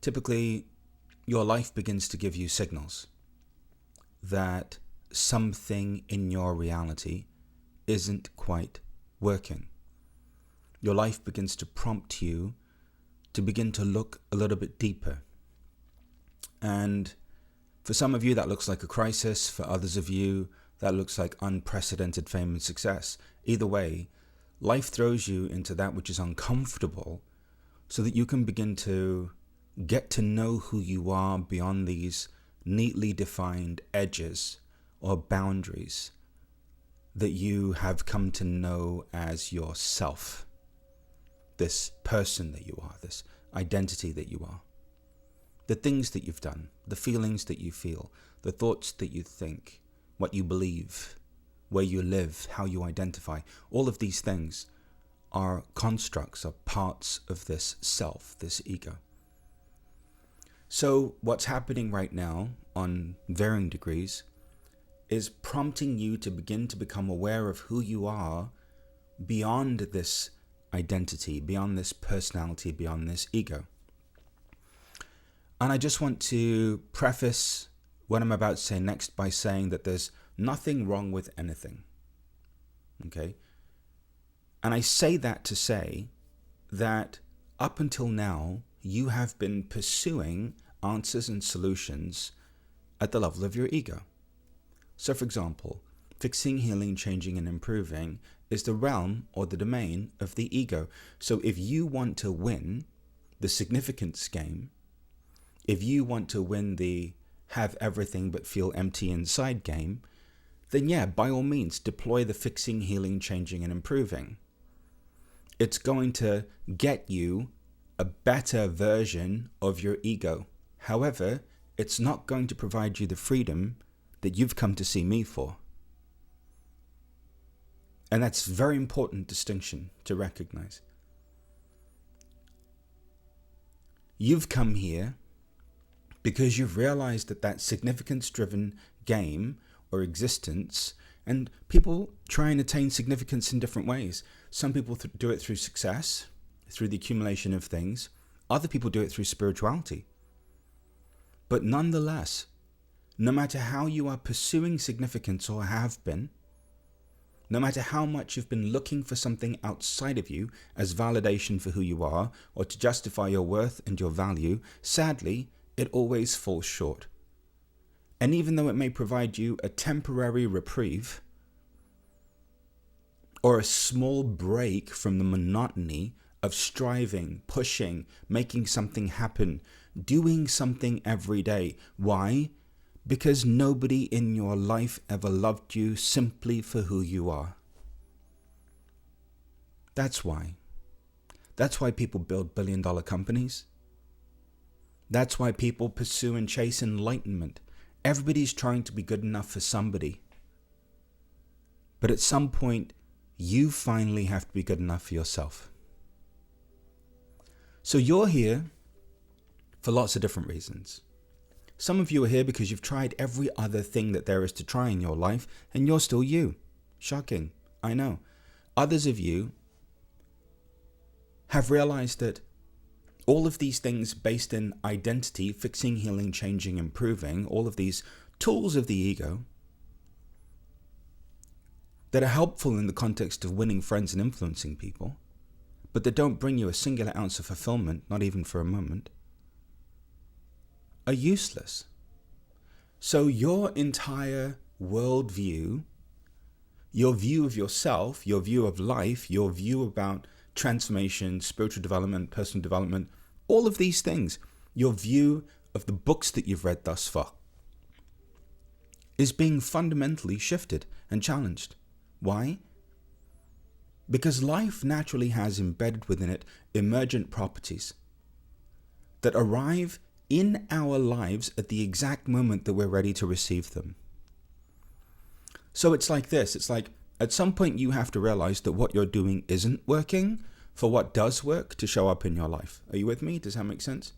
typically your life begins to give you signals that something in your reality isn't quite working. Your life begins to prompt you to begin to look a little bit deeper. And for some of you, that looks like a crisis. For others of you, that looks like unprecedented fame and success. Either way, life throws you into that which is uncomfortable so that you can begin to get to know who you are beyond these neatly defined edges or boundaries that you have come to know as yourself. This person that you are, this identity that you are. The things that you've done, the feelings that you feel, the thoughts that you think, what you believe, where you live, how you identify, all of these things are constructs, are parts of this self, this ego. So what's happening right now on varying degrees is prompting you to begin to become aware of who you are beyond this identity, beyond this personality, beyond this ego. And I just want to preface what I'm about to say next by saying that there's nothing wrong with anything. Okay? And I say that to say that up until now, you have been pursuing answers and solutions at the level of your ego. So for example, fixing, healing, changing, and improving is the realm or the domain of the ego. So if you want to win the significance game, if you want to win the have everything but feel empty inside game, then yeah, by all means, deploy the fixing, healing, changing, and improving. It's going to get you a better version of your ego. However, it's not going to provide you the freedom that you've come to see me for. And that's a very important distinction to recognize. You've come here because you've realized that significance-driven game or existence, and people try and attain significance in different ways. Some people do it through success, through the accumulation of things. Other people do it through spirituality. But nonetheless, no matter how you are pursuing significance or have been, no matter how much you've been looking for something outside of you as validation for who you are or to justify your worth and your value, sadly, it always falls short. And even though it may provide you a temporary reprieve or a small break from the monotony of striving, pushing, making something happen, doing something every day. Why? Because nobody in your life ever loved you simply for who you are. That's why. That's why people build billion-dollar companies. That's why people pursue and chase enlightenment. Everybody's trying to be good enough for somebody. But at some point, you finally have to be good enough for yourself. So you're here for lots of different reasons. Some of you are here because you've tried every other thing that there is to try in your life, and you're still you. Shocking, I know. Others of you have realized that all of these things based in identity, fixing, healing, changing, improving, all of these tools of the ego that are helpful in the context of winning friends and influencing people, but that don't bring you a singular ounce of fulfillment, not even for a moment, are useless. So your entire worldview, your view of yourself, your view of life, your view about transformation, spiritual development, personal development, all of these things, your view of the books that you've read thus far is being fundamentally shifted and challenged. Why? Because life naturally has embedded within it emergent properties that arrive in our lives at the exact moment that we're ready to receive them. So it's like this. It's like at some point you have to realize that what you're doing isn't working for what does work to show up in your life. Are you with me? Does that make sense?